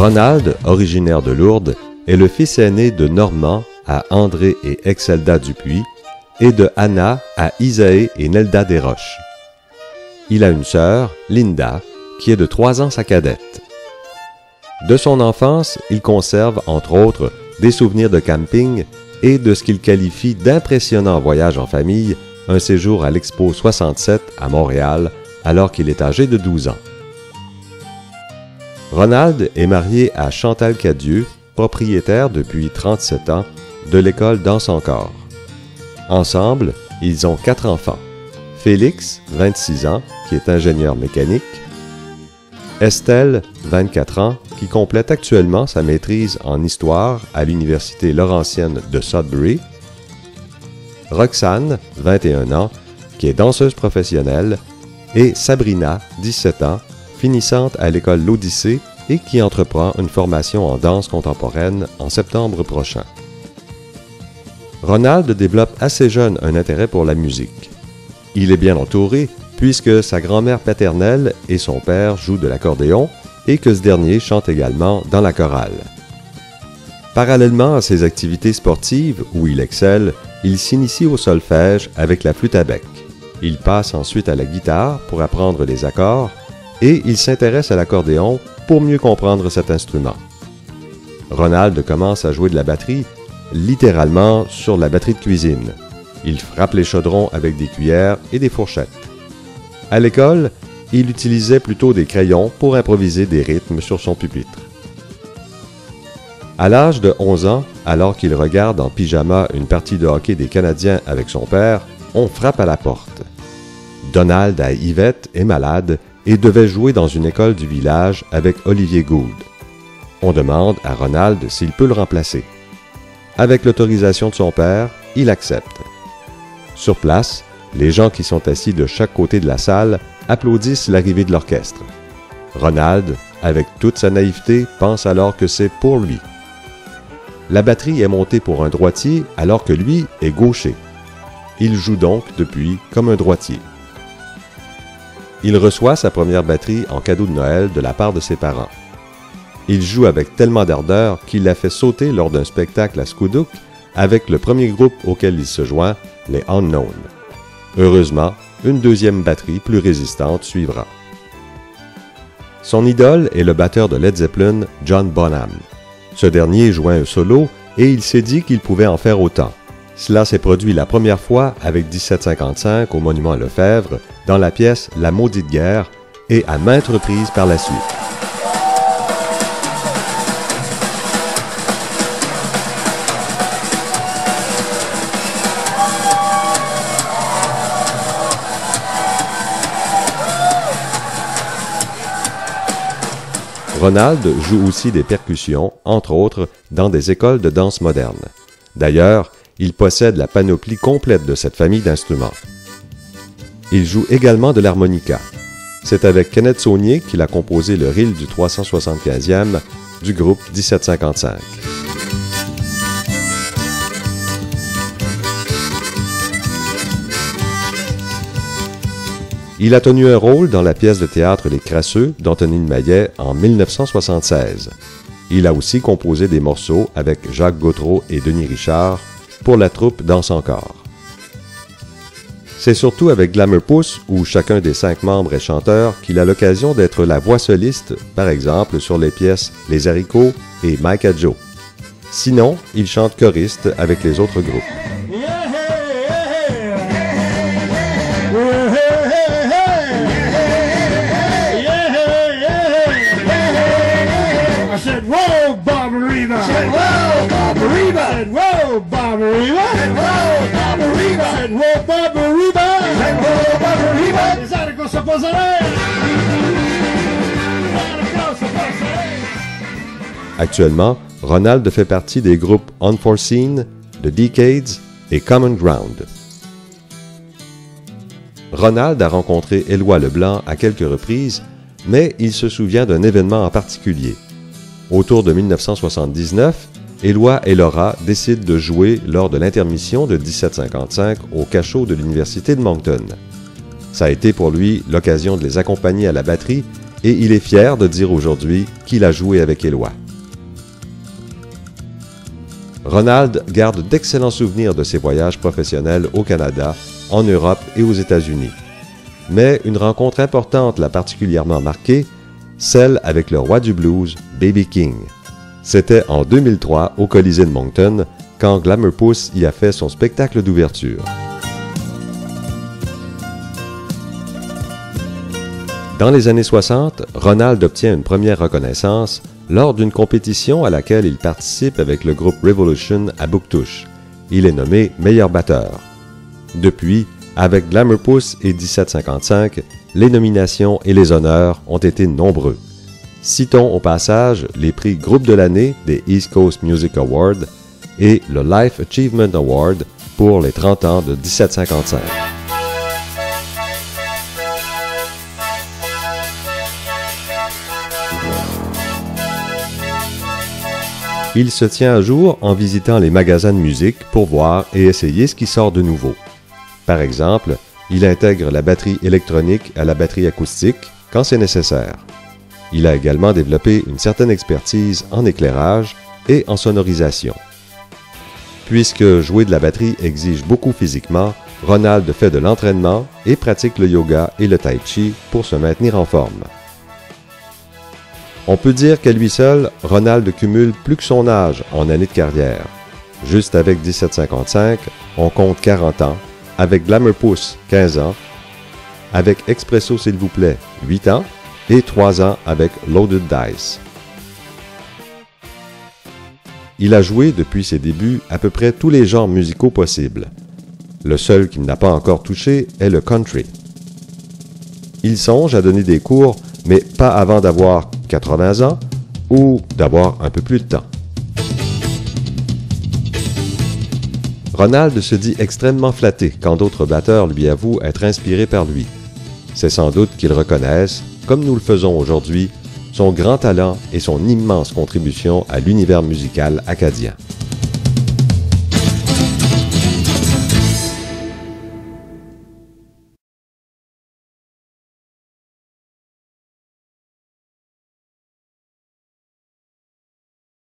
Ronald, originaire de Lourdes, est le fils aîné de Normand à André et Excelda Dupuis et de Anna à Isaïe et Nelda Desroches. Il a une sœur, Linda, qui est de 3 ans sa cadette. De son enfance, il conserve, entre autres, des souvenirs de camping et de ce qu'il qualifie d'impressionnant voyage en famille, un séjour à l'Expo 67 à Montréal, alors qu'il est âgé de 12 ans. Ronald est marié à Chantal Cadieux, propriétaire depuis 37 ans de l'école Danse Encore. Ensemble, ils ont 4 enfants. Félix, 26 ans, qui est ingénieur mécanique. Estelle, 24 ans, qui complète actuellement sa maîtrise en histoire à l'Université Laurentienne de Sudbury. Roxane, 21 ans, qui est danseuse professionnelle. Et Sabrina, 17 ans, finissante à l'école L'Odyssée et qui entreprend une formation en danse contemporaine en septembre prochain. Ronald développe assez jeune un intérêt pour la musique. Il est bien entouré puisque sa grand-mère paternelle et son père jouent de l'accordéon et que ce dernier chante également dans la chorale. Parallèlement à ses activités sportives où il excelle, il s'initie au solfège avec la flûte à bec. Il passe ensuite à la guitare pour apprendre les accords et il s'intéresse à l'accordéon pour mieux comprendre cet instrument. Ronald commence à jouer de la batterie, littéralement sur la batterie de cuisine. Il frappe les chaudrons avec des cuillères et des fourchettes. À l'école, il utilisait plutôt des crayons pour improviser des rythmes sur son pupitre. À l'âge de 11 ans, alors qu'il regarde en pyjama une partie de hockey des Canadiens avec son père, on frappe à la porte. Donald à Yvette est malade et devait jouer dans une école du village avec Olivier Gould. On demande à Ronald s'il peut le remplacer. Avec l'autorisation de son père, il accepte. Sur place, les gens qui sont assis de chaque côté de la salle applaudissent l'arrivée de l'orchestre. Ronald, avec toute sa naïveté, pense alors que c'est pour lui. La batterie est montée pour un droitier alors que lui est gaucher. Il joue donc depuis comme un droitier. Il reçoit sa première batterie en cadeau de Noël de la part de ses parents. Il joue avec tellement d'ardeur qu'il l'a fait sauter lors d'un spectacle à Scoudouc avec le premier groupe auquel il se joint, les Unknown. Heureusement, une deuxième batterie plus résistante suivra. Son idole est le batteur de Led Zeppelin, John Bonham. Ce dernier joint un solo et il s'est dit qu'il pouvait en faire autant. Cela s'est produit la première fois avec 1755 au Monument Lefebvre dans la pièce La Maudite Guerre et à maintes reprises par la suite. Ronald joue aussi des percussions, entre autres, dans des écoles de danse moderne. D'ailleurs, il possède la panoplie complète de cette famille d'instruments. Il joue également de l'harmonica. C'est avec Kenneth Saunier qu'il a composé le reel du 375e du groupe 1755. Il a tenu un rôle dans la pièce de théâtre Les Crasseux d'Anthony Maillet en 1976. Il a aussi composé des morceaux avec Jacques Gautreau et Denis Richard pour la troupe Danse Encore. C'est surtout avec Glamour Puss, où chacun des 5 membres est chanteur, qu'il a l'occasion d'être la voix soliste, par exemple sur les pièces Les Haricots et Mike and Joe. Sinon, il chante choriste avec les autres groupes. Whoa, Bob Reba! Whoa, Bob Reba! Whoa! roll, Bobby Reba. And roll, Bobby Reba. And roll, Bobby Reba. And roll, Bobby Reba. Is that a cosa posare? Actuellement, Ronald fait partie des groupes Unforeseen, The Decades et Common Ground. Ronald a rencontré Éloi Leblanc à quelques reprises, mais il se souvient d'un événement en particulier. Autour de 1979, Éloi et Laura décident de jouer lors de l'intermission de 1755 au cachot de l'Université de Moncton. Ça a été pour lui l'occasion de les accompagner à la batterie et il est fier de dire aujourd'hui qu'il a joué avec Éloi. Ronald garde d'excellents souvenirs de ses voyages professionnels au Canada, en Europe et aux États-Unis. Mais une rencontre importante l'a particulièrement marqué, celle avec le roi du blues, B.B. King. C'était en 2003 au Colisée de Moncton, quand Glamour Puss y a fait son spectacle d'ouverture. Dans les années 60, Ronald obtient une première reconnaissance lors d'une compétition à laquelle il participe avec le groupe Revolution à Bouctouche. Il est nommé meilleur batteur. Depuis, avec Glamour Puss et 1755, les nominations et les honneurs ont été nombreux. Citons au passage les prix Groupe de l'année des East Coast Music Awards et le Life Achievement Award pour les 30 ans de 1755. Il se tient à jour en visitant les magasins de musique pour voir et essayer ce qui sort de nouveau. Par exemple, il intègre la batterie électronique à la batterie acoustique quand c'est nécessaire. Il a également développé une certaine expertise en éclairage et en sonorisation. Puisque jouer de la batterie exige beaucoup physiquement, Ronald fait de l'entraînement et pratique le yoga et le tai chi pour se maintenir en forme. On peut dire qu'à lui seul, Ronald cumule plus que son âge en années de carrière. Juste avec 1755, on compte 40 ans, avec Glamour Puss, 15 ans, avec Expresso s'il vous plaît, 8 ans, et 3 ans avec Loaded Dice. Il a joué depuis ses débuts à peu près tous les genres musicaux possibles. Le seul qu'il n'a pas encore touché est le country. Il songe à donner des cours, mais pas avant d'avoir 80 ans ou d'avoir un peu plus de temps. Ronald se dit extrêmement flatté quand d'autres batteurs lui avouent être inspirés par lui. C'est sans doute qu'ils reconnaissent, comme nous le faisons aujourd'hui, son grand talent et son immense contribution à l'univers musical acadien.